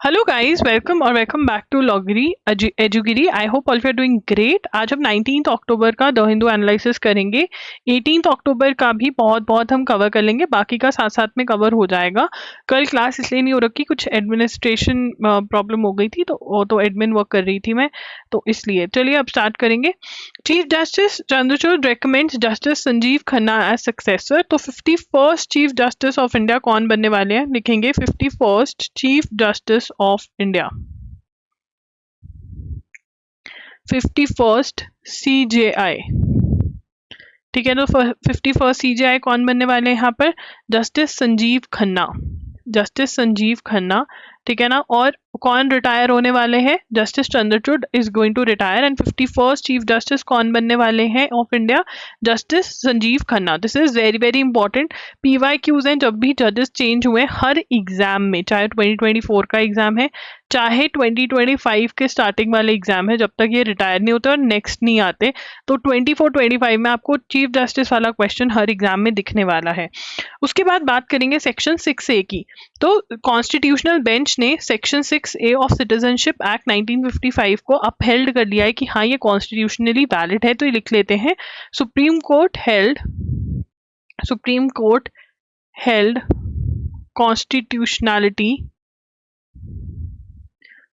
Hello guys, welcome back to लॉगरी एजुगिरी। I hope all you are doing great. आज हम 19 अक्टूबर का द हिंदू एनालिसिस करेंगे। 18 अक्टूबर का भी बहुत हम कवर कर लेंगे, बाकी का साथ साथ में कवर हो जाएगा। कल क्लास इसलिए नहीं हो रखी, कुछ एडमिनिस्ट्रेशन प्रॉब्लम हो गई थी, तो एडमिन वर्क कर रही थी मैं, तो इसलिए। चलिए अब स्टार्ट करेंगे। Chief justice Chandrachud recommends justice Sanjiv Khanna as successor. तो 51st chief justice of India कौन बनने वाले हैं, लिखेंगे 51st chief justice of India, 51st CJI। ठीक है, तो 51st CJI कौन बनने वाले हैं यहाँ पर, जस्टिस संजीव खन्ना, जस्टिस संजीव खन्ना। ठीक है ना, और कौन रिटायर होने वाले हैं, justice Chandrachud is going to retire. And 51st chief justice कौन बनने वाले हैं of India, justice Sanjiv Khanna. This is very very important. PYQs हैं, जब भी जजेस चेंज हुए हर एग्जाम में, चाहे 2024 का एग्जाम है चाहे 2025 के स्टार्टिंग वाले एग्जाम है, जब तक ये रिटायर नहीं होते और नेक्स्ट नहीं आते, तो 24-25 में आपको चीफ जस्टिस वाला क्वेश्चन हर एग्जाम में दिखने वाला है। उसके बाद बात करेंगे सेक्शन 6A की। तो कॉन्स्टिट्यूशनल बेंच ने section 6A of citizenship act 1955 को अपहेल्ड कर लिया है कि हाँ ये कॉन्स्टिट्यूशनली वैलिड है। तो ये लिख लेते हैं, supreme court held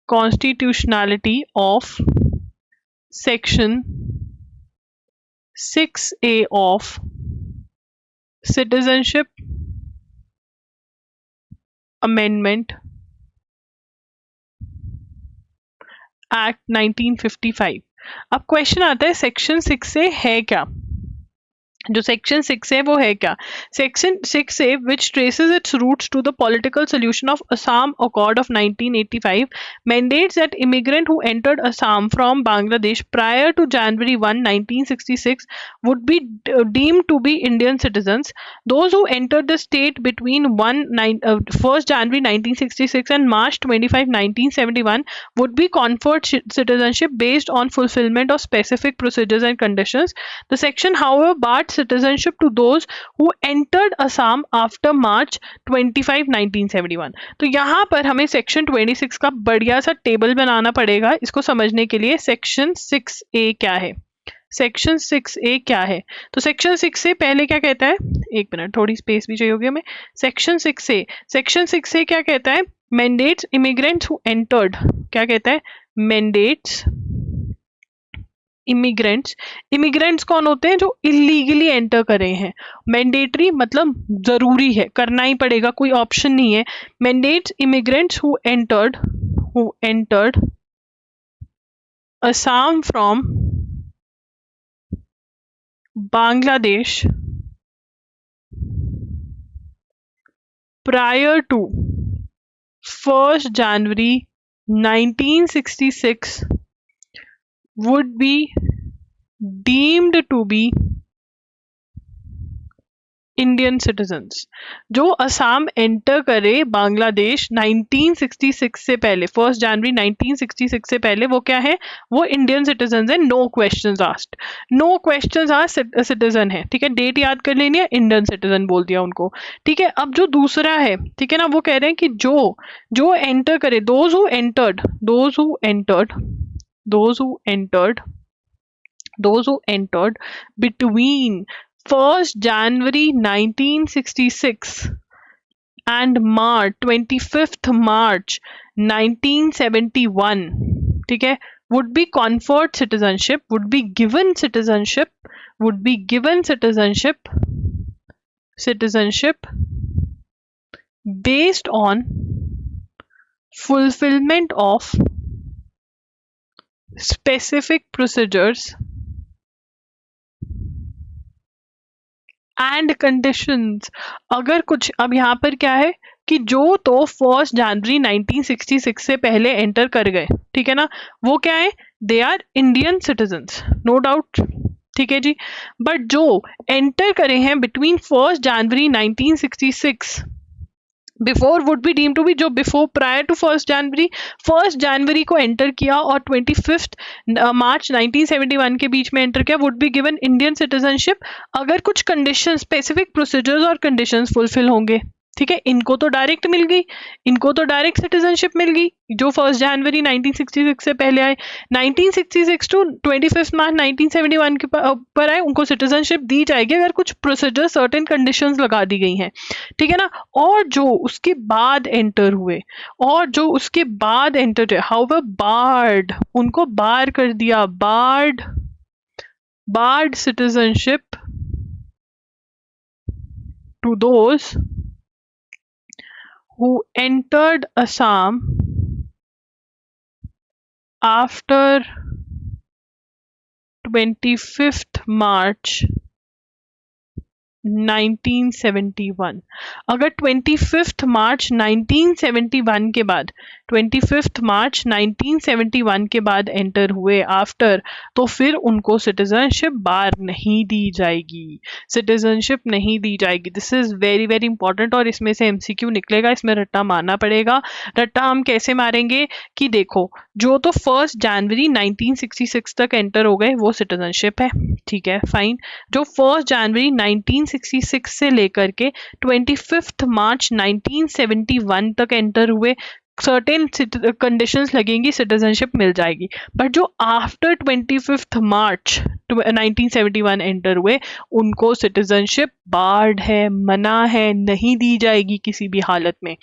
constitutionality of section 6A of Citizenship Amendment Act 1955। अब क्वेश्चन आता है सेक्शन 6A है क्या, जो सेक्शन 6 है वो है क्या। Section 6A which traces its roots to the political solution of Assam Accord of 1985 mandates that immigrant who entered Assam from Bangladesh prior to January 1, 1966 would be deemed to be Indian citizens. Those who entered the state between 1st January 1966 and March 25, 1971 would be conferred citizenship based on fulfillment of specific procedures and conditions. The section, however, barred citizenship to those who entered Assam after March 25, 1971। तो यहाँ पर हमें section 26 का बढ़िया सा table बनाना पड़ेगा इसको समझने के लिए। सेक्शन 6A क्या है, सेक्शन 6A क्या है, तो सेक्शन 6A पहले क्या कहता है, एक मिनट थोड़ी स्पेस भी चाहिए होगी हमें। सेक्शन 6A क्या कहता है, मैंडेट्स इमिग्रेंट्स हु एंटर्ड, क्या कहता है, मैंडेट्स इमिग्रेंट्स कौन होते हैं, जो इलीगली एंटर कर रहे हैं। मैंडेटरी मतलब जरूरी है, करना ही पड़ेगा, कोई ऑप्शन नहीं है। Mandates immigrants who entered Assam from Bangladesh prior to 1st January 1966 would be deemed to be Indian citizens. जो असम एंटर करे बांग्लादेश 1966 से पहले, 1st जनवरी 1966 से पहले, वो क्या है, वो इंडियन सिटीजन्स है। नो क्वेश्चंस आस्क्ड सिटीजन है। ठीक है, डेट याद कर लेनी है, इंडियन सिटीजन बोल दिया उनको। ठीक है, अब जो दूसरा है, ठीक है ना, वो कह रहे हैं कि जो एंटर करे, those who entered between 1st January 1966 and 25th March 1971, ठीक है, would be conferred citizenship, would be given citizenship based on fulfillment of specific procedures and conditions. अगर कुछ, अब यहाँ पर क्या है कि जो तो 1st जनवरी 1966 से पहले एंटर कर गए, ठीक है ना, वो क्या है, they are Indian citizens, no doubt. ठीक है जी, बट जो एंटर करे हैं between 1st January 1966 before would be deem to be, जो बिफोर प्रायर टू 1st जनवरी को एंटर किया और 25th मार्च 1971 के बीच में एंटर किया, would be given Indian citizenship अगर कुछ कंडीशन, स्पेसिफिक प्रोसीजर्स और कंडीशंस फुलफिल होंगे। ठीक है, इनको तो डायरेक्ट मिल गई, इनको तो डायरेक्ट सिटीजनशिप मिल गई जो 1 जनवरी 1966 से पहले आए। 1966 टू 25 मार्च 1971 के पर आए, उनको सिटीजनशिप दी जाएगी अगर कुछ प्रोसीजर सर्टेन कंडीशंस लगा दी गई हैं, ठीक है ना। और जो उसके बाद एंटर हुए, और जो उसके बाद एंटर हुए, हाउएवर बार्ड, उनको बार कर दिया, barred citizenship to those who entered Assam after 25th March 1971। अगर 25th मार्च 1971 के बाद, 25th मार्च 1971 के बाद एंटर हुए आफ्टर, तो फिर उनको सिटीजनशिप बार नहीं दी जाएगी, सिटीजनशिप नहीं दी जाएगी। This is very very important, और इसमें से एमसीक्यू निकलेगा, इसमें रट्टा मारना पड़ेगा। रट्टा हम कैसे मारेंगे कि देखो, जो तो 1 जनवरी 1966 तक एंटर हो गए वो सिटीजनशिप है, ठीक है फाइन। जो 1 जनवरी 1966 से लेकर के 25 मार्च 1971 तक एंटर हुए, सर्टेन कंडीशंस लगेंगी, सिटीजनशिप मिल जाएगी। बट जो आफ्टर 25 मार्च 1971 एंटर हुए, उनको सिटीजनशिप बार्ड है, मना है, नहीं दी जाएगी किसी भी हालत में,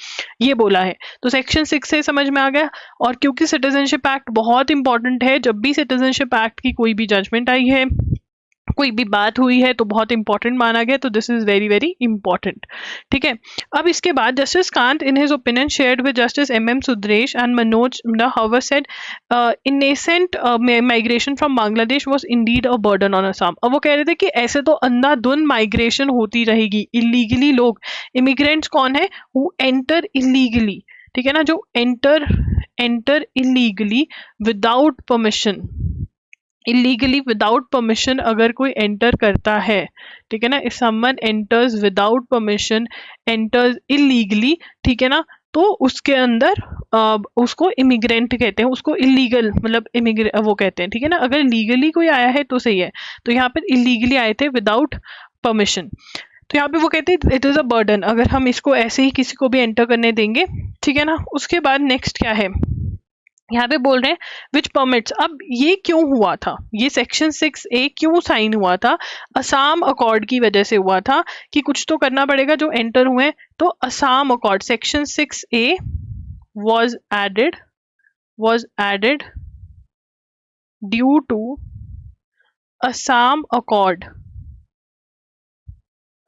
ये बोला है। तो सेक्शन 6 से समझ में आ गया। और क्योंकि सिटीजनशिप एक्ट बहुत इंपॉर्टेंट है, जब भी सिटीजनशिप एक्ट की कोई भी जजमेंट आई है, कोई भी बात हुई है, तो बहुत इंपॉर्टेंट माना गया, तो this is very very important, ठीक है। अब इसके बाद justice Kant in his opinion shared with justice M Sundresh and Manoj however said incessant migration from Bangladesh was indeed a burden on Assam. अब वो कह रहे थे कि ऐसे तो अंधाधुंध माइग्रेशन होती रहेगी, इलीगली लोग, इमिग्रेंट्स कौन है, हु एंटर इलीगली, ठीक है ना, जो enter illegally without permission, illegally without permission अगर कोई एंटर करता है, ठीक है ना, if someone enters without permission, enters illegally, ठीक है ना, तो उसके अंदर उसको इमिग्रेंट कहते हैं, उसको इलीगल मतलब वो कहते हैं, ठीक है ना। अगर लीगली कोई आया है तो सही है, तो यहाँ पर इलीगली आए थे विदाउट परमिशन, तो यहाँ पे वो कहते हैं इट इज अ बर्डन, अगर हम इसको ऐसे ही किसी को भी एंटर करने देंगे, ठीक है ना। उसके बाद नेक्स्ट क्या है, यहाँ पे बोल रहे हैं विच परमिट्स। अब ये क्यों हुआ था, ये सेक्शन 6A क्यों साइन हुआ था, असम अकॉर्ड की वजह से हुआ था, कि कुछ तो करना पड़ेगा जो एंटर हुए, तो Assam accord section 6A was added due to Assam accord.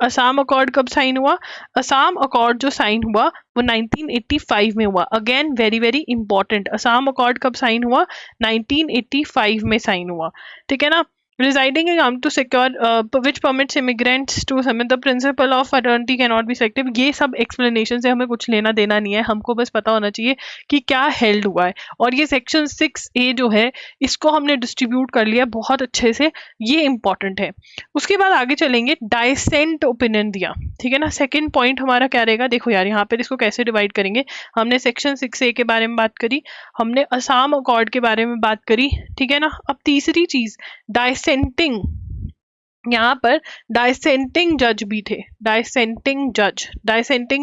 Assam accord कब साइन हुआ, असम अकॉर्ड जो साइन हुआ वो 1985 में हुआ। Again very very important, Assam accord कब साइन हुआ, 1985 में साइन हुआ, ठीक है ना। residing in arm to secure which permits immigrants to submit the principle of fraternity cannot be selective। ये सब एक्सप्लेनेशन से हमें कुछ लेना देना नहीं है, हमको बस पता होना चाहिए कि क्या हेल्ड हुआ है। और ये सेक्शन 6A जो है, इसको हमने डिस्ट्रीब्यूट कर लिया बहुत अच्छे से, ये इंपॉर्टेंट है। उसके बाद आगे चलेंगे, डाइसेंट ओपिनियन दिया, ठीक है ना। सेकेंड पॉइंट हमारा क्या रहेगा, देखो यार यहाँ पर इसको कैसे डिवाइड करेंगे, हमने सेक्शन 6A के बारे में बात करी, हमने असम अकॉर्ड के बारे में बात करी, ठीक है ना। अब तीसरी चीज डाइसेंटिंग, यहाँ पर डाइसेंटिंग जज भी थे, डाइसेंटिंग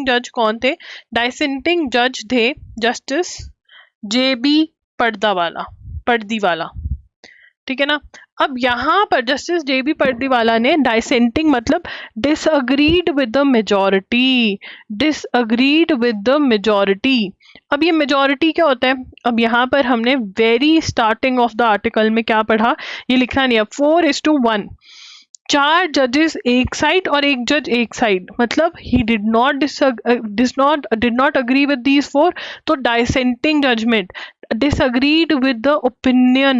जज कौन थे, डाइसेंटिंग जज थे जस्टिस JB पर्दीवाला, ठीक है ना। अब यहाँ पर जस्टिस JB पर्दीवाला ने डाइसेंटिंग मतलब डिसअग्रीड विद द मेजॉरिटी, अब ये मेजॉरिटी क्या होता है, अब यहाँ पर हमने very starting of the article में क्या पढ़ा, ये लिखना नहीं है, 4:1, 4 जजेस एक साइड और एक जज एक साइड, मतलब he did not agree with these 4, तो dissenting judgement disagreed with the opinion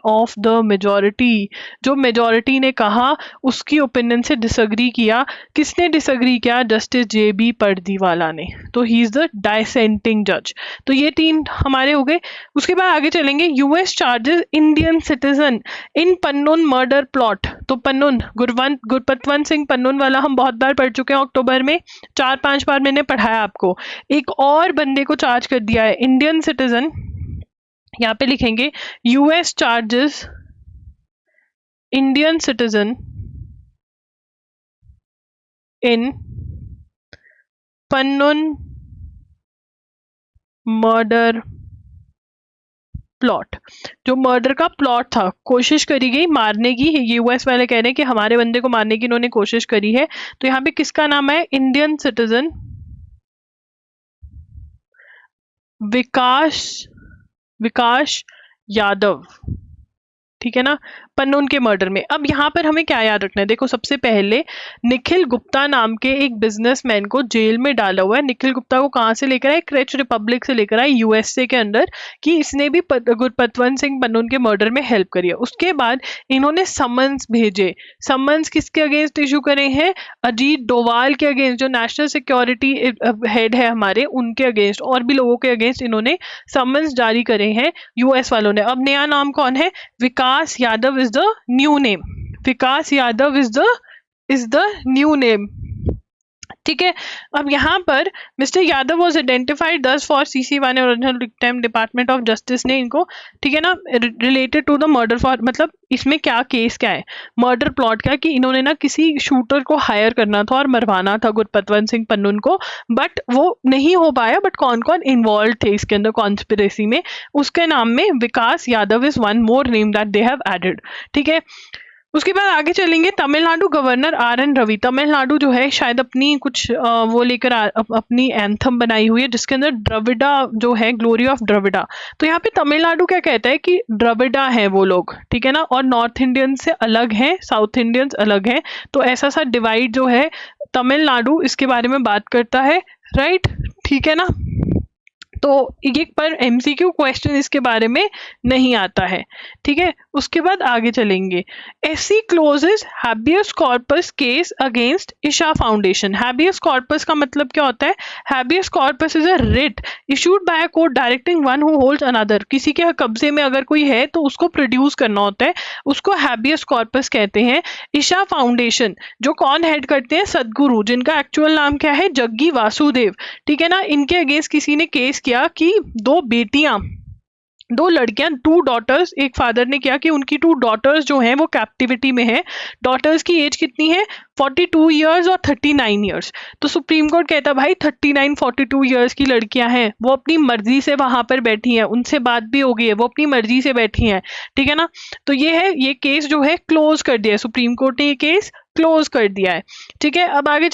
of the majority, जो मेजॉरिटी ने कहा उसकी ओपिनियन से डिसअग्री किया, किसने डिसअग्री किया, जस्टिस JB पर्दीवाला ने, तो ही इज द डाइसेंटिंग जज। तो ये 3 हमारे हो गए। उसके बाद आगे चलेंगे, US चार्जेस इंडियन सिटीजन इन पन्नून मर्डर प्लॉट, तो पन्नून गुरपतवंत सिंह पन्नून वाला हम बहुत बार पढ़ चुके हैं, अक्टूबर में 4-5 बार मैंने पढ़ाया आपको। एक और बंदे को चार्ज कर दिया है इंडियन सिटीजन, यहाँ पे लिखेंगे US चार्जेस इंडियन सिटीजन इन पन्नून मर्डर प्लॉट, जो मर्डर का प्लॉट था, कोशिश करी गई मारने की, यूएस वाले कह रहे हैं कि हमारे बंदे को मारने की इन्होंने कोशिश करी है। तो यहाँ पे किसका नाम है? इंडियन सिटीजन विकास यादव, ठीक है ना, पन्नून के मर्डर में। अब यहाँ पर हमें क्या याद रखना है? देखो, सबसे पहले निखिल गुप्ता नाम के एक बिजनेसमैन को जेल में डाला हुआ है। निखिल गुप्ता को कहाँ से लेकर आए? क्रेच रिपब्लिक से लेकर आए, यूएसए के अंदर, कि इसने भी गुरपतवंत सिंह पन्नून के मर्डर में हेल्प करी है। उसके बाद इन्होंने समन्स भेजे। समन्स किसके अगेंस्ट इशू करे हैं? अजीत डोवाल के अगेंस्ट, जो नेशनल सिक्योरिटी हेड है हमारे, उनके अगेंस्ट, और भी लोगों के अगेंस्ट इन्होंने समन्स जारी करे हैं यूएस वालों ने। अब नया नाम कौन है? Vikas Yadav is the new name. Vikas Yadav is the new name, ठीक है। अब यहाँ पर मिस्टर यादव वॉज आइडेंटिफाइड दस for CC1 original time department of justice ने इनको, ठीक है ना, related to the murder for, मतलब इसमें क्या केस क्या है? मर्डर प्लॉट क्या, कि इन्होंने ना किसी शूटर को हायर करना था और मरवाना था गुरपतवंत सिंह पन्नून को, बट वो नहीं हो पाया। बट कौन कौन इन्वॉल्व थे इसके अंदर कॉन्स्पिरेसी में? उसके नाम में Vikas Yadav is one more name that they have added, ठीक है। उसके बाद आगे चलेंगे, तमिलनाडु गवर्नर RN रवि। तमिलनाडु जो है शायद अपनी कुछ वो लेकर अपनी एंथम बनाई हुई है, जिसके अंदर द्रविड़ा जो है, ग्लोरी ऑफ द्रविड़ा। तो यहाँ पे तमिलनाडु क्या कहता है कि द्रविड़ा है वो लोग, ठीक है ना, और नॉर्थ इंडियन से अलग हैं, साउथ इंडियंस अलग हैं। तो ऐसा सा डिवाइड जो है तमिलनाडु इसके बारे में बात करता है, राइट, ठीक है ना। तो ये पर MCQ क्वेश्चन इसके बारे में नहीं आता है, ठीक है। उसके बाद आगे चलेंगे, SC closes habeas corpus case against Isha foundation. Habeas corpus का मतलब क्या होता है? Habeas corpus is a writ issued by a court directing one who holds another. किसी के कब्जे में अगर कोई है तो उसको प्रोड्यूस करना होता है, उसको हैबियस कॉर्पस कहते हैं। ईशा फाउंडेशन जो कौन हेड करते हैं? सदगुरु, जिनका एक्चुअल नाम क्या है? जग्गी वासुदेव, ठीक है ना। इनके अगेंस्ट किसी ने केस किया कि दो लड़कियां, 2 डॉटर्स, एक फादर ने किया कि उनकी 2 डॉटर्स जो हैं वो कैप्टिविटी में है। डॉटर्स की एज कितनी है? 42 ईयर्स और 39 ईयर्स। तो सुप्रीम कोर्ट कहता भाई 39-42 ईयर्स की लड़कियां हैं, वो अपनी मर्जी से वहां पर बैठी हैं, उनसे बात भी हो गई है, वो अपनी मर्जी से बैठी हैं, ठीक है ना। तो ये है, ये केस जो है क्लोज कर दिया है, सुप्रीम कोर्ट ने ये केस क्लोज कर दिया है, ठीक है। अब आगे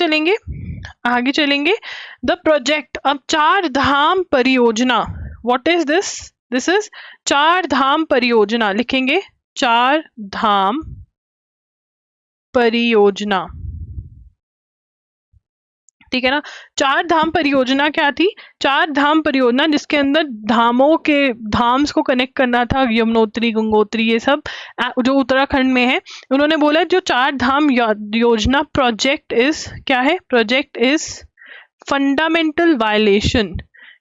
चलेंगे द प्रोजेक्ट। अब 4 धाम परियोजना, what is this? This is 4 धाम परियोजना, लिखेंगे 4 धाम परियोजना, ठीक है ना। 4 धाम परियोजना क्या थी? 4 धाम परियोजना जिसके अंदर धामों के धाम्स को कनेक्ट करना था, यमुनोत्री, गंगोत्री, ये सब जो उत्तराखंड में है। उन्होंने बोला जो 4 धाम योजना प्रोजेक्ट इज क्या है? Project is fundamental violation.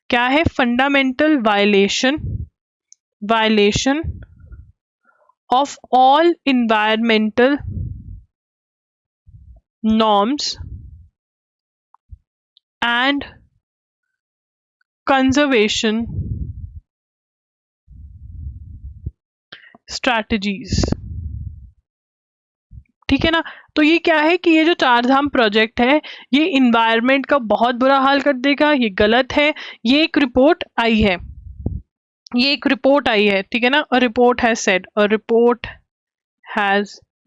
क्या है? Fundamental violation of all environmental norms and conservation strategies, ठीक है ना। तो ये क्या है कि ये जो 4 धाम प्रोजेक्ट है ये इन्वायरमेंट का बहुत बुरा हाल कर देगा, ये गलत है। ये एक रिपोर्ट आई है, ठीक है ना। अ रिपोर्ट हैज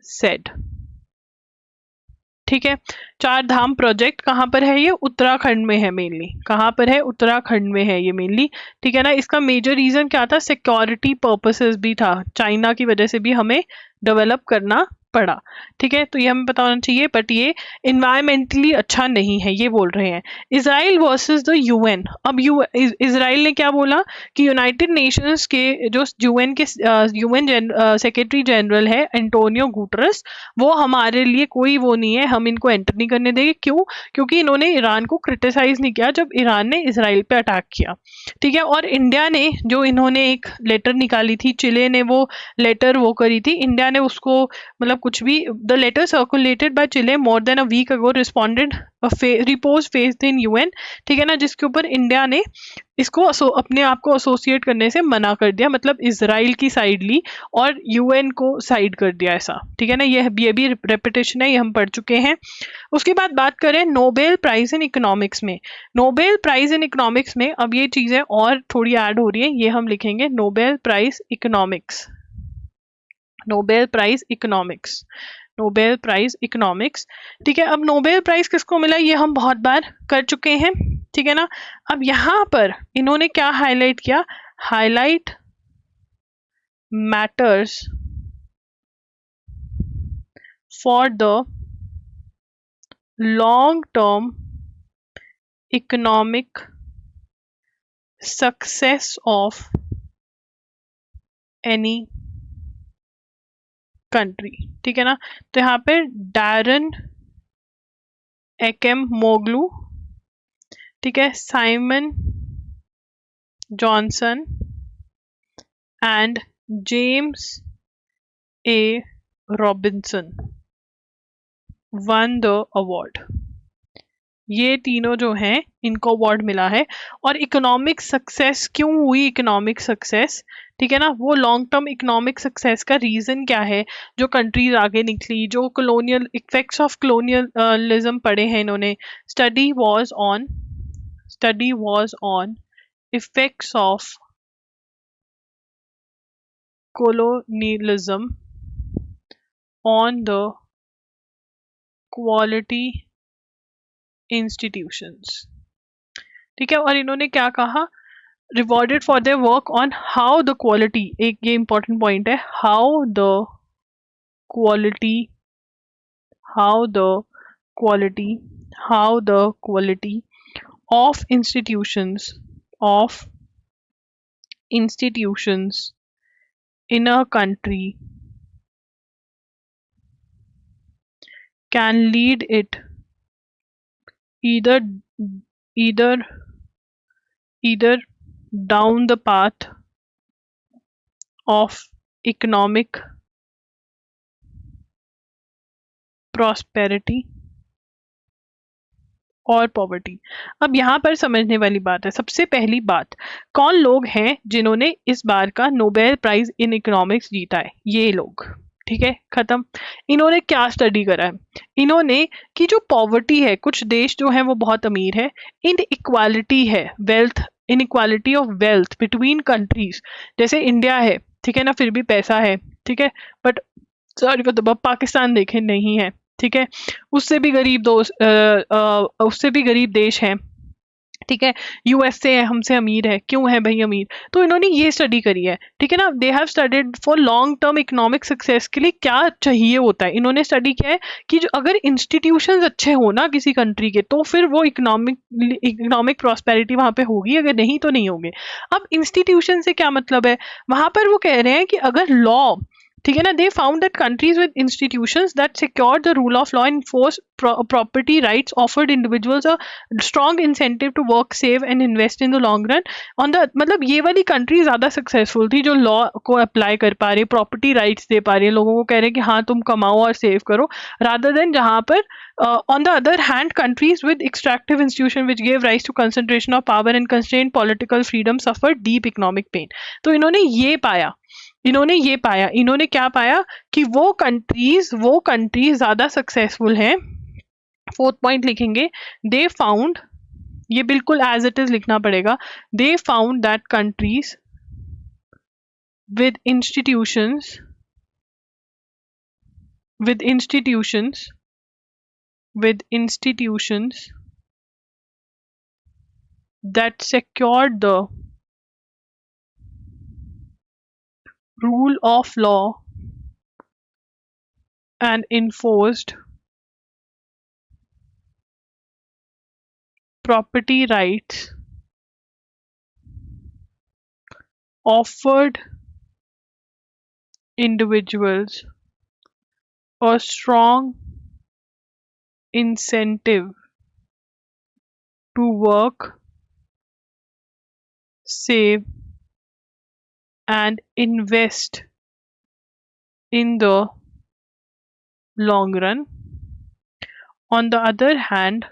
सेड, ठीक है। 4 धाम प्रोजेक्ट कहाँ पर है? ये उत्तराखंड में है मेनली। कहाँ पर है? उत्तराखंड में है ये मेनली, ठीक है ना। इसका मेजर रीजन क्या था? सिक्योरिटी पर्पसेस भी था, चाइना की वजह से भी हमें डेवलप करना पड़ा, ठीक है। तो ये हमें पता होना चाहिए, बट ये इन्वायरमेंटली अच्छा नहीं है, ये बोल रहे हैं। Israel versus the UN। अब इजराइल ने क्या बोला कि यूनाइटेड नेशंस के जो UN सेक्रेटरी जनरल है एंटोनियो गुटरस, वो हमारे लिए कोई वो नहीं है, हम इनको एंटर नहीं करने देंगे। क्यों? क्योंकि इन्होंने ईरान को क्रिटिसाइज नहीं किया जब ईरान ने इसराइल पे अटैक किया, ठीक है। और इंडिया ने जो इन्होंने एक लेटर निकाली थी, चिले ने वो लेटर वो करी थी, इंडिया ने उसको मतलब मतलब कुछ भी, the letter circulated by Chile more than a week ago responded repose faced in UN, ठीक है ना, जिसके ऊपर इंडिया ने इसको अपने आप को एसोसिएट करने से मना कर दिया, मतलब इसराइल की साइड ली और यूएन को साइड कर दिया ऐसा, ठीक है ना। ये भी रेपिटेशन है, ये हम पढ़ चुके हैं। उसके बाद बात करें नोबेल प्राइज इन इकोनॉमिक्स में, नोबेल प्राइज इन इकोनॉमिक्स में अब ये चीजें और थोड़ी ऐड हो रही है, ये हम लिखेंगे Nobel prize economics, Nobel prize economics, Nobel prize economics, ठीक है। अब नोबेल प्राइज किसको मिला ये हम बहुत बार कर चुके हैं, ठीक है ना। अब यहां पर इन्होंने क्या हाईलाइट किया, highlight matters for the long term economic success of any country, ठीक है ना। तो यहाँ पे डैरन एकेम मोगलू, ठीक है, Simon Johnson and James A Robinson one the award, ये तीनों जो हैं इनको अवार्ड मिला है। और इकोनॉमिक सक्सेस क्यों हुई, इकोनॉमिक सक्सेस, ठीक है ना, वो लॉन्ग टर्म इकोनॉमिक सक्सेस का रीजन क्या है, जो कंट्रीज आगे निकली, जो कॉलोनियल इफेक्ट्स ऑफ कॉलोनियलिज्म पढ़े हैं इन्होंने, study was on effects of colonialism on the quality institutions, ठीक है। और इन्होंने क्या कहा, rewarded for their work on how the quality, एक ये इंपॉर्टेंट पॉइंट है, quality how the quality how the quality of institutions in a country can lead it either either either down the path of economic prosperity और poverty. अब यहाँ पर समझने वाली बात है, सबसे पहली बात, कौन लोग हैं जिन्होंने इस बार का नोबेल प्राइज इन इकोनॉमिक्स जीता है, ये लोग, ठीक है, खत्म। इन्होंने क्या स्टडी करा है, इन्होंने कि जो पॉवर्टी है, कुछ देश जो है वो बहुत अमीर है, इन इक्वालिटी है, wealth inequality of wealth between countries, जैसे इंडिया है, ठीक है ना, फिर भी पैसा है, ठीक है, बट सॉरी मतलब पाकिस्तान देखें नहीं है, ठीक है, उससे भी गरीब दोस्त उससे भी गरीब देश हैं, ठीक है, यूएसए है हमसे अमीर है, क्यों है भाई अमीर, तो इन्होंने ये स्टडी करी है, ठीक है ना। They have studied for long term economic success के लिए क्या चाहिए होता है, इन्होंने स्टडी किया है कि जो अगर इंस्टीट्यूशंस अच्छे हो ना किसी कंट्री के, तो फिर वो इकोनॉमिक प्रॉस्पेरिटी वहां पे होगी, अगर नहीं तो नहीं होगी। अब इंस्टीट्यूशन से क्या मतलब है, वहां पर वो कह रहे हैं कि अगर लॉ, ठीक है ना, they found that countries with institutions that secure the rule of law and force property rights offered individuals a strong incentive to work save and invest in the long run on the, मतलब ये वाली country ज्यादा successful थी जो law को apply कर पा रही, प्रॉपर्टी राइट्स दे पा रही है, लोगों को कह रहे हैं कि हाँ तुम कमाओ और सेव करो, रादर देन जहाँ पर on the other hand countries with extractive institution which gave rise to concentration of power and constrained political freedom suffered deep economic pain। तो इन्होंने क्या पाया कि वो कंट्रीज ज्यादा सक्सेसफुल हैं। फोर्थ पॉइंट लिखेंगे, दे फाउंड, ये बिल्कुल एज इट इज लिखना पड़ेगा, दे found that countries with institutions that secured the rule of law and enforced property rights offered individuals a strong incentive to work, save, and invest in the long run. On the other hand,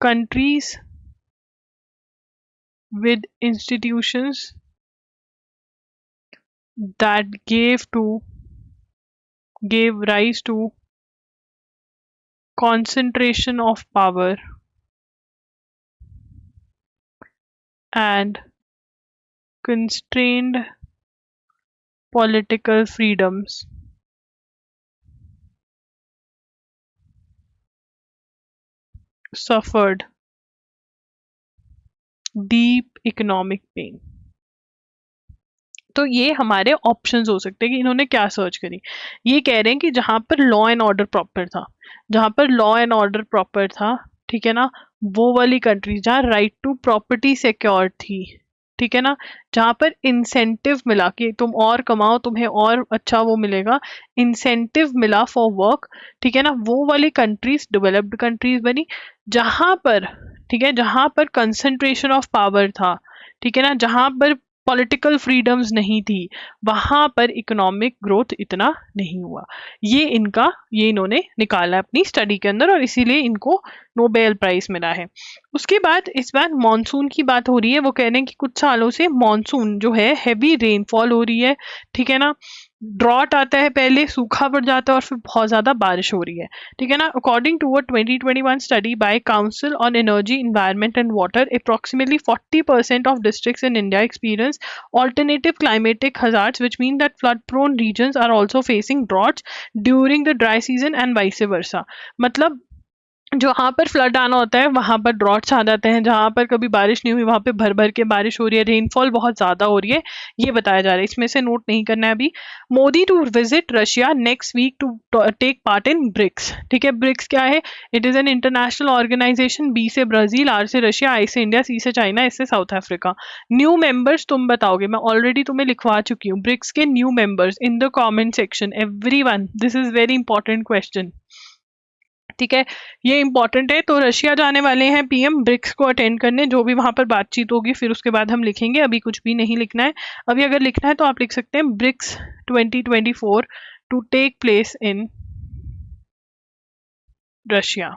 countries with institutions that gave rise to concentration of power and constrained political freedoms suffered deep economic pain. तो ये हमारे options हो सकते हैं कि इन्होंने क्या search करी. ये कह रहे हैं कि जहां पर लॉ एंड ऑर्डर प्रॉपर था, जहां पर लॉ एंड ऑर्डर प्रॉपर था, ठीक है ना, वो वाली कंट्री जहाँ राइट टू प्रॉपर्टी सिक्योर थी, ठीक है ना, जहाँ पर इंसेंटिव मिला कि तुम और कमाओ, तुम्हें और अच्छा वो मिलेगा, इंसेंटिव मिला फॉर वर्क, ठीक है ना, वो वाली कंट्रीज डेवलप्ड कंट्रीज बनी. जहां पर, ठीक है, जहां पर कंसंट्रेशन ऑफ पावर था, ठीक है ना, जहां पर पॉलिटिकल फ्रीडम्स नहीं थी, वहां पर इकोनॉमिक ग्रोथ इतना नहीं हुआ. ये इन्होंने निकाला अपनी स्टडी के अंदर और इसीलिए इनको नोबेल प्राइज मिला है. उसके बाद इस बार मॉनसून की बात हो रही है. वो कह रहे हैं कि कुछ सालों से मॉनसून जो है हैवी रेनफॉल हो रही है, ठीक है ना, ड्रॉट आता है, पहले सूखा पड़ जाता है और फिर बहुत ज्यादा बारिश हो रही है, ठीक है ना. According to a 2021 study by council on energy environment and water, approximately 40% of districts in India experience alternative climatic hazards, which mean that flood prone regions are also facing droughts during the dry season and vice versa. मतलब जहाँ पर flood आना होता है वहां पर droughts आ जाते हैं, जहां पर कभी बारिश नहीं हुई वहां पे भर भर के बारिश हो रही है, रेनफॉल बहुत ज्यादा हो रही है, ये बताया जा रहा है. इसमें से नोट नहीं करना है अभी. Modi to visit Russia next week to take part in BRICS. ठीक है, ब्रिक्स क्या है? It is an international organization. B से ब्राजील, आर से रशिया, आई से इंडिया, सी से चाइना, एस से साउथ अफ्रीका. न्यू मेंबर्स तुम बताओगे, मैं ऑलरेडी तुम्हें लिखवा चुकी हूँ ब्रिक्स के new members in the comment section. Everyone, this is very important question, ठीक है, ये इंपॉर्टेंट है. तो रशिया जाने वाले हैं पीएम ब्रिक्स को अटेंड करने. जो भी वहां पर बातचीत होगी फिर उसके बाद हम लिखेंगे, अभी कुछ भी नहीं लिखना है. अभी अगर लिखना है तो आप लिख सकते हैं BRICS 2024 to take place in Russia.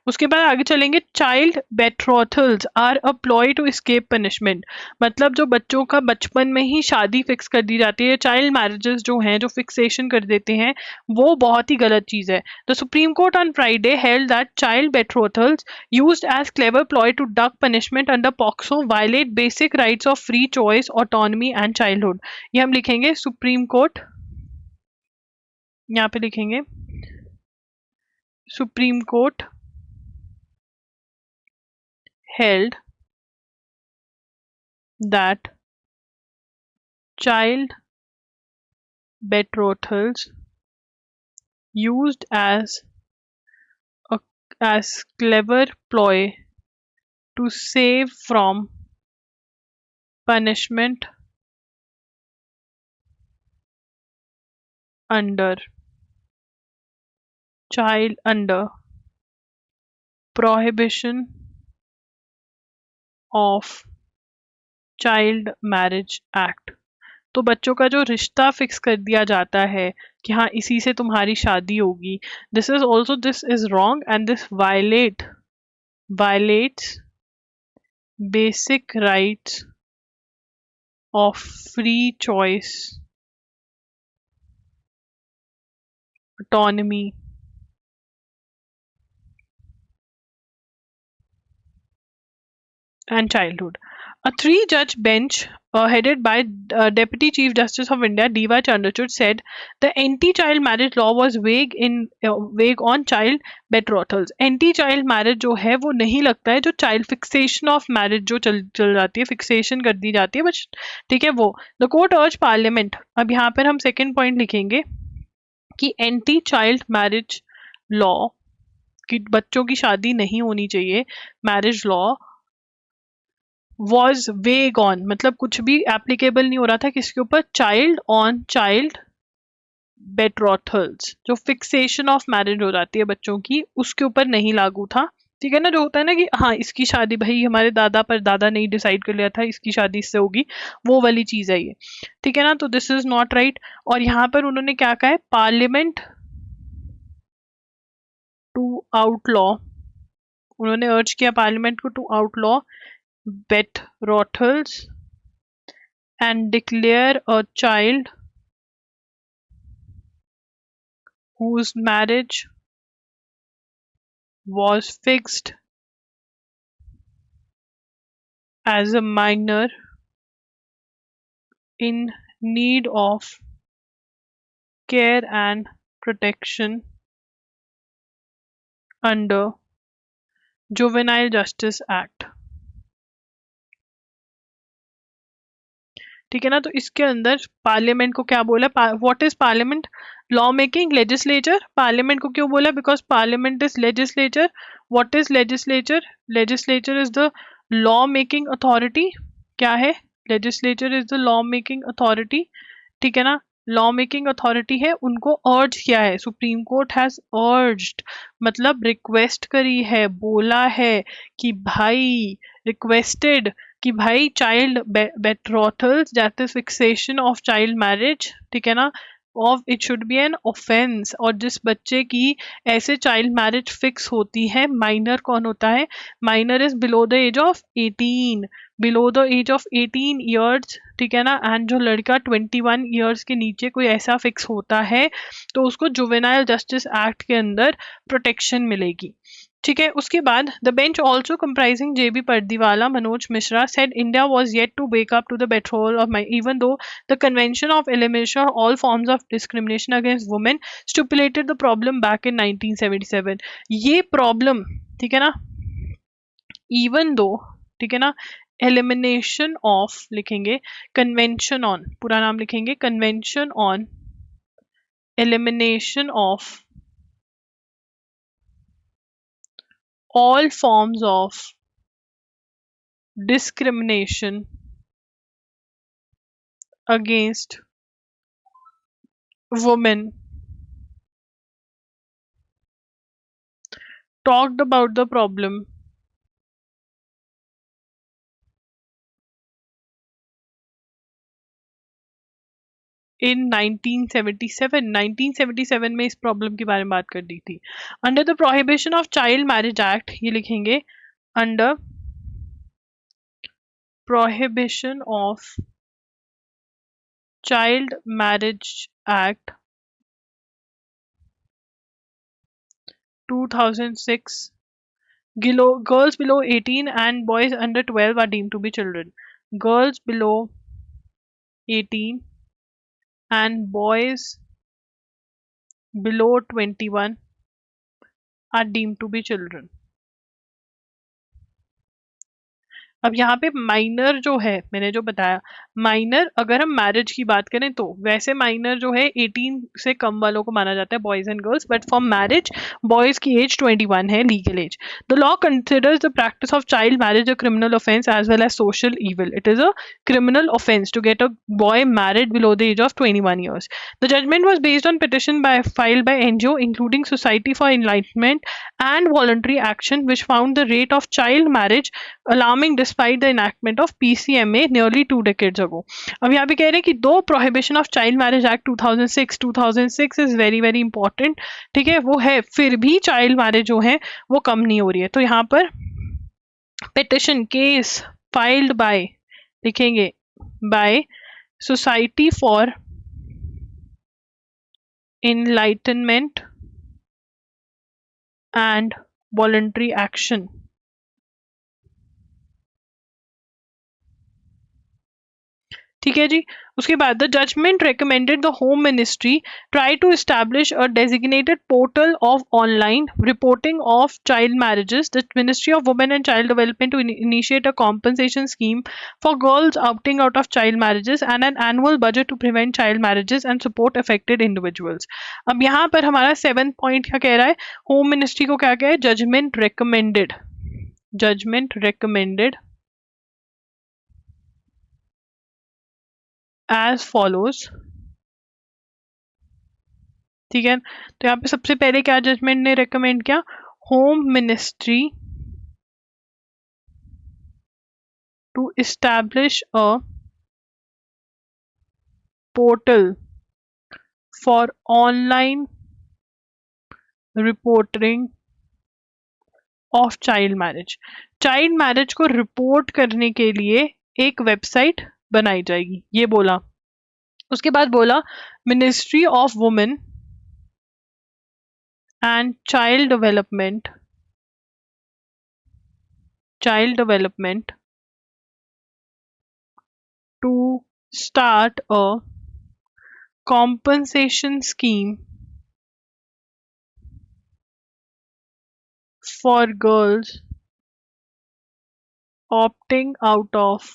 उसके बाद आगे चलेंगे. Child betrothals are a ploy to escape punishment. मतलब जो बच्चों का बचपन में ही शादी फिक्स कर दी जाती है, चाइल्ड मैरिजेस जो हैं, जो फिक्सेशन कर देते हैं, वो बहुत ही गलत चीज है. The Supreme Court on Friday held that child betrothals used as clever ploy to duck punishment under POCSO violate basic rights of free choice, autonomy and childhood. ये हम लिखेंगे सुप्रीम कोर्ट, यहाँ पे लिखेंगे Supreme Court held that child betrothals used as clever ploy to save from punishment under prohibition of child marriage act. तो बच्चों का जो रिश्ता फिक्स कर दिया जाता है कि हाँ इसी से तुम्हारी शादी होगी, this is wrong and this violets basic rights of free choice, autonomy and childhood. A three-judge bench headed by Deputy Chief Justice of India D.Y. Chandrachud said the anti-child marriage law was vague on child betrothals. Anti-child marriage जो है वो नहीं लगता है, जो child fixation of marriage जो चल जाती है, fixation कर दी जाती है, बस ठीक है वो. The court urged parliament, अब यहाँ पर हम second point लिखेंगे कि anti-child marriage law, कि बच्चों की शादी नहीं होनी चाहिए, marriage law was vague on, मतलब कुछ भी एप्लीकेबल नहीं हो रहा था किसके ऊपर? चाइल्ड बेट्रोथल्स, जो फिक्सेशन ऑफ मैरिज हो जाती है बच्चों की, उसके ऊपर नहीं लागू था ठीक है ना, जो होता है ना कि हाँ इसकी शादी भाई हमारे दादा पर दादा ने डिसाइड कर लिया था इसकी शादी इससे होगी, वो वाली चीज है ये। ठीक है ना, तो दिस इज नॉट राइट। और यहाँ पर उन्होंने क्या कहा है, पार्लियामेंट टू आउटलॉ, उन्होंने अर्ज किया पार्लियामेंट को to outlaw betrothals and declare a child whose marriage was fixed as a minor in need of care and protection under Juvenile Justice Act। ठीक है ना, तो इसके अंदर पार्लियामेंट को क्या बोला, what is parliament, law making legislature. Parliament को क्यों बोला, because parliament is legislature. What is legislature, legislature is the law making authority. क्या है, legislature is the law making authority. ठीक है ना, लॉ मेकिंग अथॉरिटी है, उनको अर्ज किया है, सुप्रीम कोर्ट हैज अर्ज्ड, मतलब रिक्वेस्ट करी है, बोला है कि भाई, रिक्वेस्टेड कि भाई child betrothals that is fixation of child marriage, ठीक है ना, of it should be an offence. और जिस बच्चे की ऐसे चाइल्ड मैरिज फिक्स होती है, माइनर कौन होता है, minor is below the age of 18, below the age of 18 years. ठीक है ना, एंड जो लड़का 21 ईयर्स के नीचे कोई ऐसा फिक्स होता है तो उसको जुवेनाइल जस्टिस एक्ट के अंदर प्रोटेक्शन मिलेगी। ठीक है, उसके बाद the bench also comprising JB Pardiwala, Manoj Misra said India was yet to wake up to the betrothal of my, even though the convention of elimination of all forms of discrimination against women stipulated the problem back in 1977। ये problem, ठीक है ना, even though, ठीक है ना, elimination of लिखेंगे, convention on, पूरा नाम लिखेंगे, convention on elimination of all forms of discrimination against women talked about the problem in 1977। 1977 में इस प्रॉब्लम के बारे में बात कर दी थी। Under the prohibition of child marriage act, ये लिखेंगे under prohibition of child marriage act 2006, girls below 18 and boys under 12 are deemed to be children। Girls below 18 and boys below 21 are deemed to be children। अब यहाँ पे minor जो है, मैंने जो बताया, माइनर अगर हम मैरिज की बात करें तो वैसे माइनर जो है 18 से कम वालों को माना जाता है, boys and girls, but for marriage boys की एज 21 है, legal age. The law considers the practice of child marriage a criminal offense as well as social evil. It is a criminal offense to get a boy married below the age of 21 years। The judgment was based on petition filed by NGO including Society for Enlightenment and Voluntary Action, which found the rate of child marriage alarming despite the enactment of PCMA nearly 2 decades ago। अब यहाँ पे कह रहे हैं कि दो prohibition of child marriage act 2006 is very very important, ठीक है, वो है, फिर भी चाइल्ड मैरिज जो है वो कम नहीं हो रही है। तो यहाँ पर पिटिशन केस फाइल्ड बाय, लिखेंगे by society for enlightenment and voluntary action. ठीक है जी, उसके बाद the judgment recommended the home ministry try to establish a designated portal of online reporting of child marriages. The ministry of women and child development to initiate a compensation scheme for girls outing out of child marriages and an annual budget to prevent child marriages and support affected individuals. अब यहाँ पर हमारा 7th point क्या कह रहा है, home ministry को क्या कह है, judgment recommended, judgment recommended as follows। ठीक है, तो यहाँ पे सबसे पहले क्या जजमेंट ने रेकमेंड किया, home ministry to establish a portal for online reporting of child marriage. Child marriage को रिपोर्ट करने के लिए एक वेबसाइट बनाई जाएगी, ये बोला। उसके बाद बोला ministry of women and child development to start a compensation scheme for girls opting out of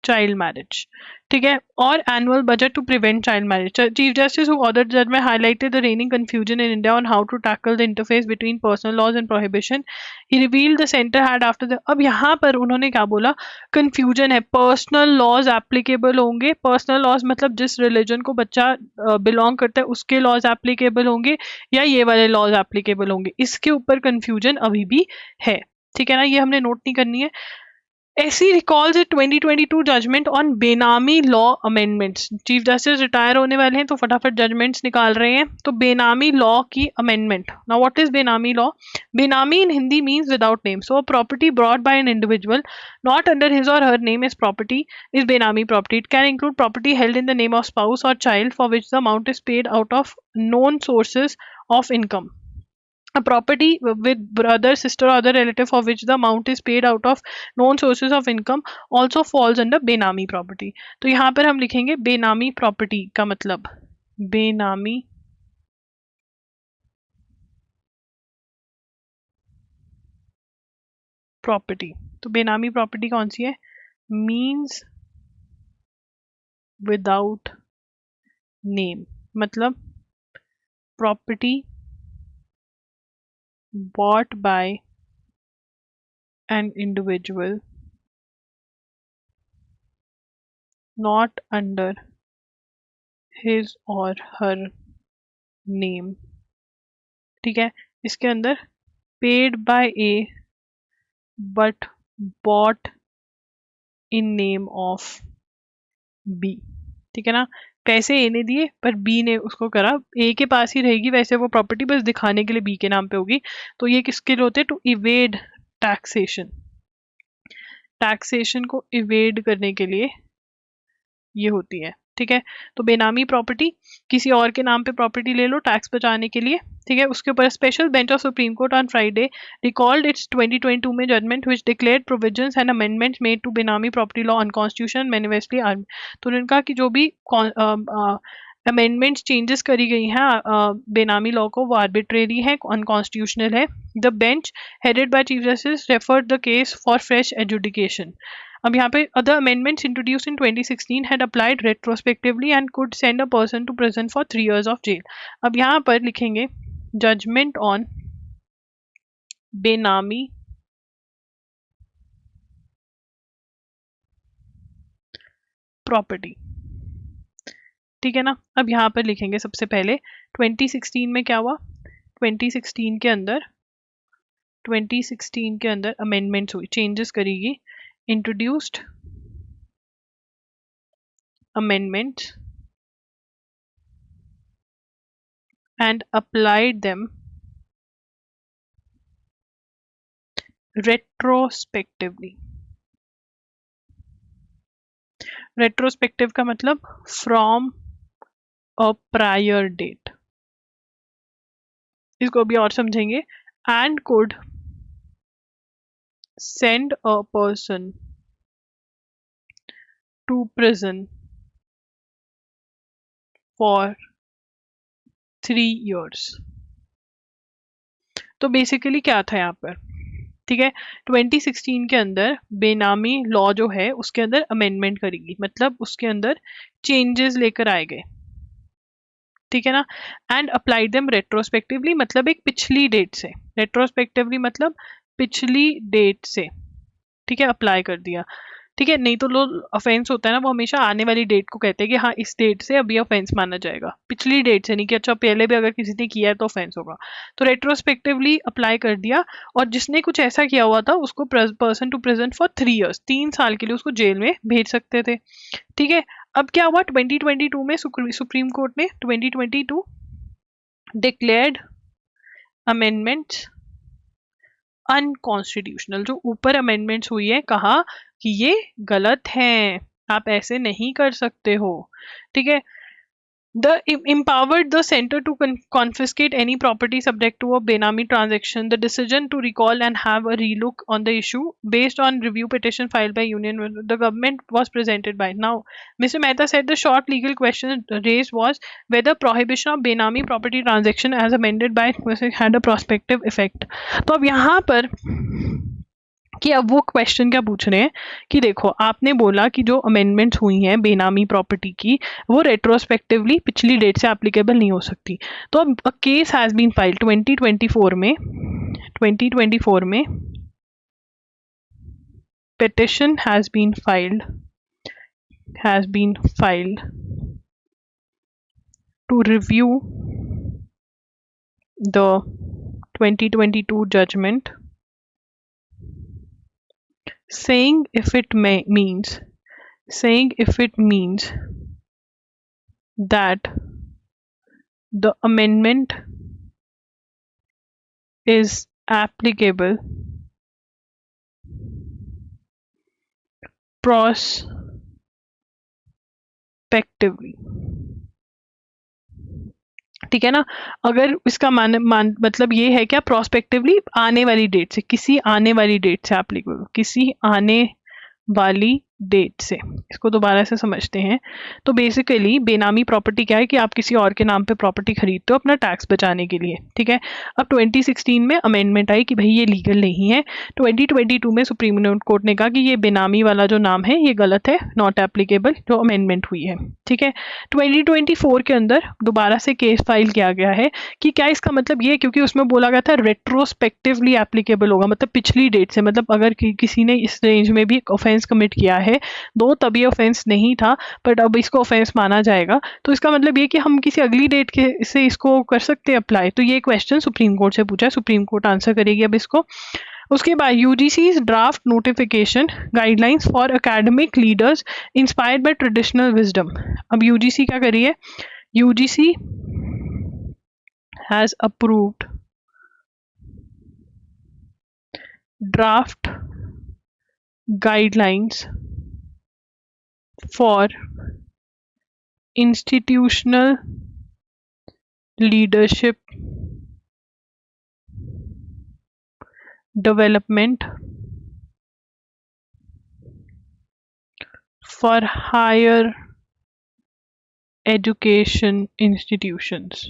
child marriage. ठीक है, और annual budget to prevent child marriage. Chief justice who ordered judgment highlighted the reigning confusion in India on how to tackle the interface between personal laws and prohibition. He revealed the center had after the अब यहाँ पर उन्होंने क्या बोला, confusion है। Personal laws applicable होंगे, personal laws मतलब जिस रिलीजन को बच्चा बिलोंग करता है उसके लॉज एप्लीकेबल होंगे या ये वाले लॉज एप्लीकेबल होंगे, इसके ऊपर कंफ्यूजन अभी भी है। ठीक है ना, ये हमने नोट नहीं करनी है। SC recalls a 2022 judgment on बेनामी law amendments. Chief justice retire होने वाले हैं तो फटाफट जजमेंट्स निकाल रहे हैं। तो बेनामी लॉ की अमेंडमेंट। नाउ व्हाट इज बेनामी लॉ? बेनामी in Hindi means without name. So a property brought by an individual not under his or her name as property is benami property. It can include property held in the name of spouse or child for which the amount is paid out of known sources of income. A property with brother, sister or other relative for which the amount is paid out of known sources of income also falls under बेनामी property. तो यहाँ पर हम लिखेंगे बेनामी property का मतलब बेनामी प्रॉपर्टी। तो बेनामी प्रॉपर्टी कौन सी है? मीन्स विदाउट नेम, मतलब property bought by an individual not under his or her name। ठीक है, इसके अंदर paid by A but bought in name of B। ठीक है ना, पैसे ए ने दिए पर बी ने उसको करा, ए के पास ही रहेगी वैसे वो प्रॉपर्टी, बस दिखाने के लिए बी के नाम पे होगी। तो ये किसके लिए होते हैं? To evade taxation. टैक्सेशन को इवेड करने के लिए ये होती है। ठीक है, तो बेनामी प्रॉपर्टी किसी और के नाम पे प्रॉपर्टी ले लो टैक्स बचाने के लिए। ठीक है, उसके ऊपर special bench of Supreme Court on Friday recalled its 2022 में judgement which declared provisions and amendments made to benami property law unconstitutional manifestly arm. तो उन्होंने कहा कि जो भी अमेंडमेंट्स चेंजेस करी गई हैं बेनामी लॉ को, वो आर्बिट्रेरी है, अनकॉन्स्टिट्यूशनल है। The bench headed by chief justice referred the case for fresh adjudication. अब यहाँ पे other amendments introduced in 2016 had applied retrospectively and could send a person to prison for 3 years of jail। अब यहाँ पर लिखेंगे judgment on बेनामी property. ठीक है ना, अब यहाँ पर लिखेंगे सबसे पहले 2016 में क्या हुआ। 2016 के अंदर अमेंडमेंट्स हुई, चेंजेस करेगी। introduced amendments and applied them retrospectively। retrospective का मतलब from a prior date। इसको भी और समझेंगे। and could send a person to prison for 3 years। तो बेसिकली क्या था यहाँ पर? ठीक है, 2016 के अंदर बेनामी लॉ जो है उसके अंदर अमेंडमेंट करेगी, मतलब उसके अंदर चेंजेस लेकर आए गए। ठीक है ना, एंड अप्लाइड देम रेट्रोस्पेक्टिवली, मतलब एक पिछली डेट से। रेट्रोस्पेक्टिवली मतलब पिछली डेट से। ठीक है, अप्लाई कर दिया। ठीक है, नहीं तो लोग ऑफेंस होता है ना वो हमेशा आने वाली डेट को कहते हैं कि हाँ इस डेट से अभी ऑफेंस माना जाएगा, पिछली डेट से नहीं कि अच्छा पहले भी अगर किसी ने किया है तो ऑफेंस होगा। तो रेट्रोस्पेक्टिवली अप्लाई कर दिया, और जिसने कुछ ऐसा किया हुआ था उसको person to present for 3 years, 3 साल के लिए उसको जेल में भेज सकते थे। ठीक है, अब क्या हुआ 2022 में सुप्रीम कोर्ट ने 2022 डिक्लेयर्ड अमेंडमेंट्स अनकॉन्स्टिट्यूशनल। जो ऊपर अमेंडमेंट्स हुई है कहा कि ये गलत हैं, आप ऐसे नहीं कर सकते हो। ठीक है, the empowered the center to confiscate any property subject to a Benami transaction. The decision to recall and have a relook on the issue based on review petition filed by union the government was presented by. Now, Mr. Mehta said the short legal question raised was whether prohibition of Benami property transaction as amended by had a prospective effect. तो अब यहाँ पर कि अब वो question क्या पूछ रहे हैं कि देखो आपने बोला कि जो अमेंडमेंट्स हुई हैं बेनामी प्रॉपर्टी की वो रेट्रोस्पेक्टिवली पिछली डेट से एप्लीकेबल नहीं हो सकती। तो अब केस हैज बीन फाइल्ड 2024 में petition has been filed to review the 2022 judgment, saying if it means that the amendment is applicable prospectively। ठीक है ना, अगर इसका मतलब ये है क्या, प्रोस्पेक्टिवली आने वाली डेट से, किसी आने वाली डेट से एप्लीकेबल, किसी आने वाली डेट से। इसको दोबारा से समझते हैं तो बेसिकली बेनामी प्रॉपर्टी क्या है कि आप किसी और के नाम पे प्रॉपर्टी खरीदते हो अपना टैक्स बचाने के लिए। ठीक है, अब 2016 में अमेंडमेंट आई कि भाई ये लीगल नहीं है। 2022 में सुप्रीम कोर्ट ने कहा कि ये बेनामी वाला जो नाम है ये गलत है, नॉट एप्लीकेबल, जो अमेंडमेंट हुई है। ठीक है, 2024 के अंदर दोबारा से केस फाइल किया गया है कि क्या इसका मतलब ये, क्योंकि उसमें बोला गया था रेट्रोस्पेक्टिवली एप्लीकेबल होगा, मतलब पिछली डेट से, मतलब अगर किसी ने इस रेंज में भी ऑफेंस कमिट किया है दो तभी ऑफेंस नहीं था बट अब इसको ऑफेंस माना जाएगा, तो इसका मतलब ये कि हम किसी अगली डेट के से इसको कर सकते हैं अप्लाई। तो ये क्वेश्चन सुप्रीम कोर्ट से पूछा है, सुप्रीम कोर्ट आंसर करेगी अब इसको। उसके बाद UGC's draft notification guidelines for academic leaders inspired by traditional wisdom. अब यूजीसी क्या करी है, UGC has approved draft guidelines for institutional leadership development for higher education institutions।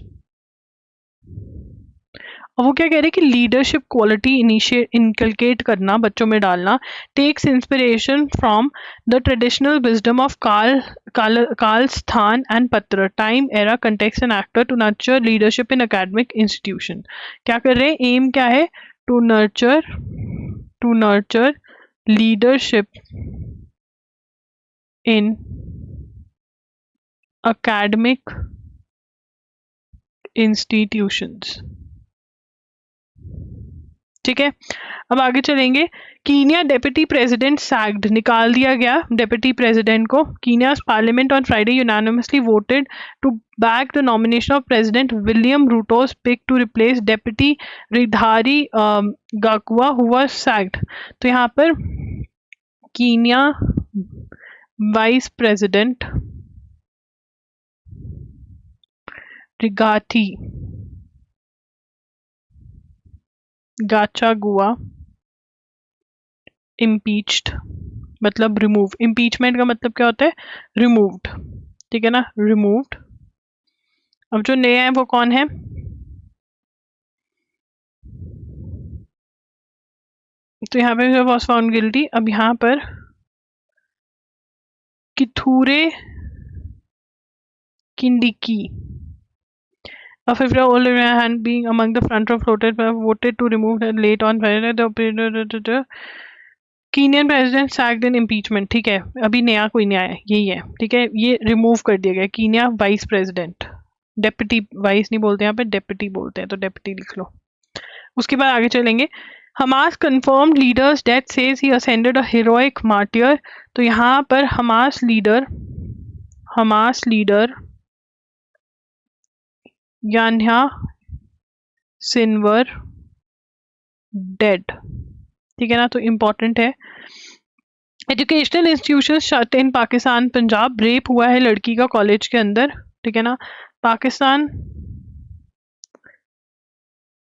अब वो क्या कह रहे हैं कि लीडरशिप क्वालिटी इनकलकेट करना, बच्चों में डालना, takes inspiration from the traditional wisdom of kaal sthan and patra time era context and actor to nurture leadership in academic institution. क्या कर रहे हैं, एम क्या है, to nurture leadership in academic institutions. ठीक है, अब आगे चलेंगे। कीनिया डेप्यूटी प्रेसिडेंट सैक्ड, निकाल दिया गया डेप्यूटी प्रेसिडेंट को। कीनिया's parliament on Friday unanimously voted to back the nomination of president William रूटो's peak to replace deputy रिधारी गाकुआ who was sacked. तो यहाँ पर कीनिया वाइस प्रेसिडेंट रिगाथी गाचागुआ इम्पीच्ड, मतलब रिमूव। इम्पीचमेंट का मतलब क्या होता है, रिमूव्ड। ठीक है ना, रिमूव्ड। अब जो नया है वो कौन है, तो यहाँ पे वॉज फाउंड गिल्टी। अब यहाँ पर किथूरे किंडिकी a 50-year-old hand being among the front row floated voted to remove her late on Friday. Kenyan president sacked in impeachment, ठीक है, अभी नया कोई नहीं आया, यही है, ठीक है, ये रिमूव कर दिया गया। Kenya vice president, deputy, vice नहीं बोलते यहाँ पे, डेप्यूटी बोलते हैं, तो डेप्यूटी लिख लो। उसके बाद आगे चलेंगे। Hamas confirmed leaders death says he ascended a heroic martyr। तो यहाँ पर हमास लीडर यान्या सिनवर डेड, ठीक है ना, तो इम्पोर्टेंट है। Educational institution shut in Pakistan Punjab, rape हुआ है लड़की का कॉलेज के अंदर, ठीक है ना। Pakistan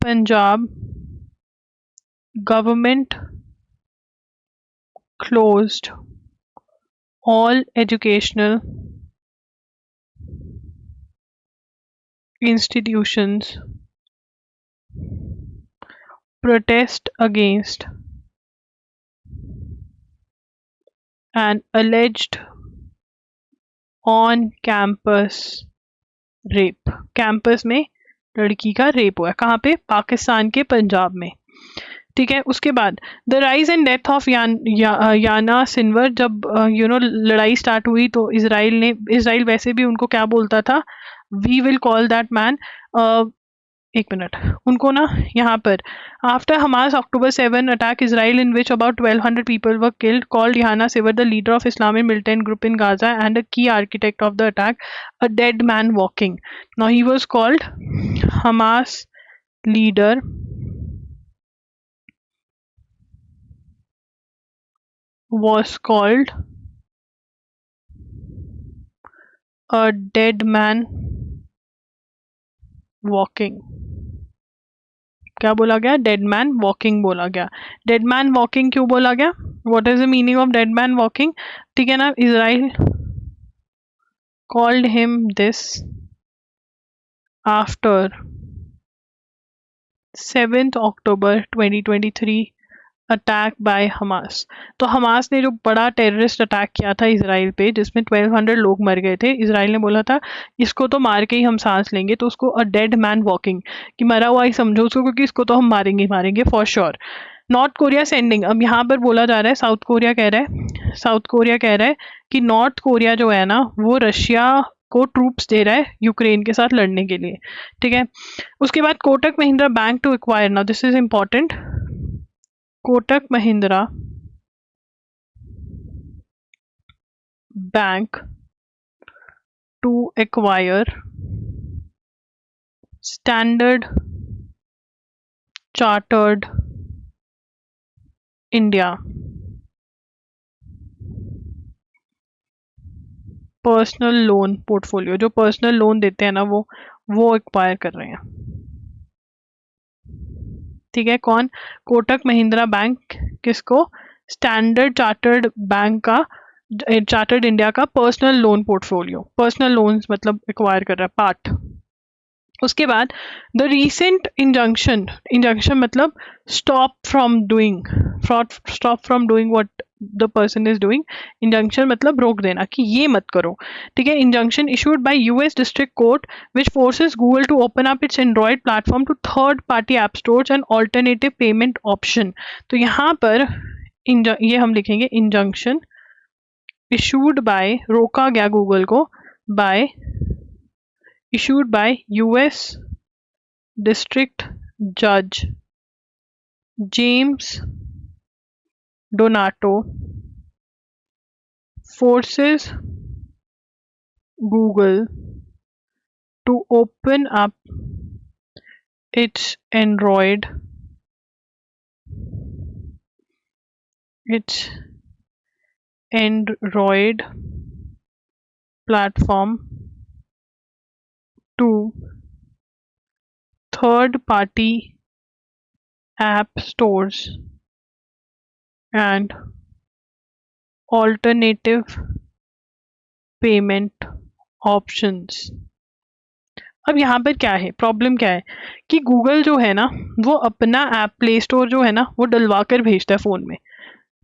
Punjab government closed all educational institutions protest against an alleged on campus rape। Campus में लड़की का रेप हुआ है, कहाँ पे, पाकिस्तान के पंजाब में, ठीक है। उसके बाद the rise and death of Yahya Sinwar, जब लड़ाई स्टार्ट हुई तो इसराइल वैसे भी उनको क्या बोलता था, we will call that man, एक मिनट, उनको ना यहाँ पर after Hamas October 7 attack Israel in which about 1200 people were killed, called Yana Sivar the leader of Islamic militant group in Gaza and a key architect of the attack, a dead man walking। Now he was called Hamas leader was called a dead man walking। क्या बोला गया, dead man walking बोला गया। Dead man walking क्यों बोला गया, what is the meaning of dead man walking, ठीक है ना। Israel called him this after 7 October 2023 attack by Hamas. तो हमास ने जो बड़ा टेररिस्ट अटैक किया था इसराइल पे, जिसमें 1200 लोग मर गए थे, इसराइल ने बोला था इसको तो मार के ही हम सांस लेंगे, तो उसको अ डेड मैन वॉकिंग, कि मरा हुआ ही समझो उसको, क्योंकि इसको तो हम मारेंगे मारेंगे for sure. North Korea sending, अब यहाँ पर बोला जा रहा है साउथ कोरिया कह रहा है कि नॉर्थ कोरिया जो है ना वो रशिया को ट्रूप्स दे रहा है यूक्रेन के साथ लड़ने के लिए, ठीक है। उसके बाद Kotak Mahindra bank to acquire, now this is important, Kotak Mahindra bank to acquire Standard Chartered India personal loan portfolio, जो पर्सनल लोन देते हैं ना वो एक्वायर कर रहे हैं, ठीक है। कौन, कोटक महिंद्रा बैंक, किसको, स्टैंडर्ड चार्टर्ड बैंक का, चार्टर्ड इंडिया का personal loan portfolio, personal loans मतलब एक्वायर कर रहा है पार्ट। उसके बाद द रीसेंट इंजंक्शन मतलब stop from doing what the person is doing, injunction मतलब रोक देना कि ये मत करो, ठीक है। Injunction issued by US district court which forces Google to open up its Android platform to third party app stores and alternative payment option. तो यहाँ पर ये हम लिखेंगे इंजंक्शन इशूड बाय, रोका गया गूगल को bye, issued by US District Judge James Donato forces Google to open up its Android platform to third-party app stores and alternative payment options। अब यहाँ पर क्या है, प्रॉब्लम क्या है कि गूगल जो है ना वो अपना ऐप प्ले स्टोर जो है ना वो डलवा कर भेजता है फ़ोन में,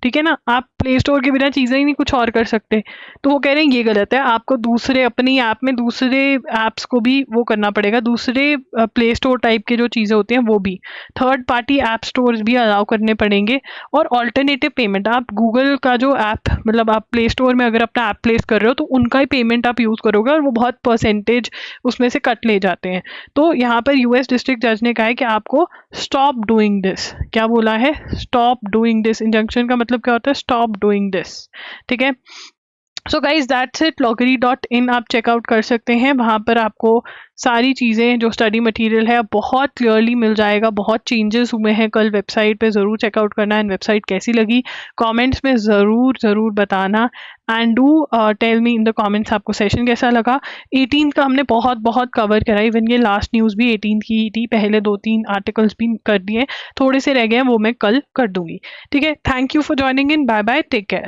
ठीक है ना, आप प्ले स्टोर के बिना चीज़ें ही नहीं कुछ और कर सकते। तो वो कह रहे हैं ये गलत है, आपको दूसरे अपनी ऐप में दूसरे ऐप्स को भी वो करना पड़ेगा, दूसरे प्ले स्टोर टाइप के जो चीज़ें होती हैं वो भी, थर्ड पार्टी ऐप स्टोर्स भी अलाउ करने पड़ेंगे। और ऑल्टरनेटिव पेमेंट, आप गूगल का जो ऐप, मतलब आप प्ले स्टोर में अगर अपना ऐप प्लेस कर रहे हो तो उनका ही पेमेंट आप यूज़ करोगे और वो बहुत परसेंटेज उसमें से कट ले जाते हैं। तो यहाँ पर यूएस डिस्ट्रिक्ट जज ने कहा है कि आपको स्टॉप डूइंग दिस। क्या बोला है? Stop doing this. इंजंक्शन का मतलब क्या होता है? Stop doing this. ठीक है, so guys that's it. loggery.in आप चेकआउट कर सकते हैं, वहाँ पर आपको सारी चीज़ें जो स्टडी मटेरियल है बहुत क्लियरली मिल जाएगा। बहुत चेंजेस हुए हैं कल वेबसाइट पे, ज़रूर चेकआउट करना। एंड वेबसाइट कैसी लगी कमेंट्स में ज़रूर बताना। And do tell me in the comments आपको सेशन कैसा लगा। 18 का हमने बहुत कवर करा, इवन ये लास्ट न्यूज़ भी 18 की ही थी, पहले 2-3 आर्टिकल्स भी कर दिए, थोड़े से रह गए हैं वो मैं कल कर दूंगी। ठीक है, thank you for joining in, bye bye, take care.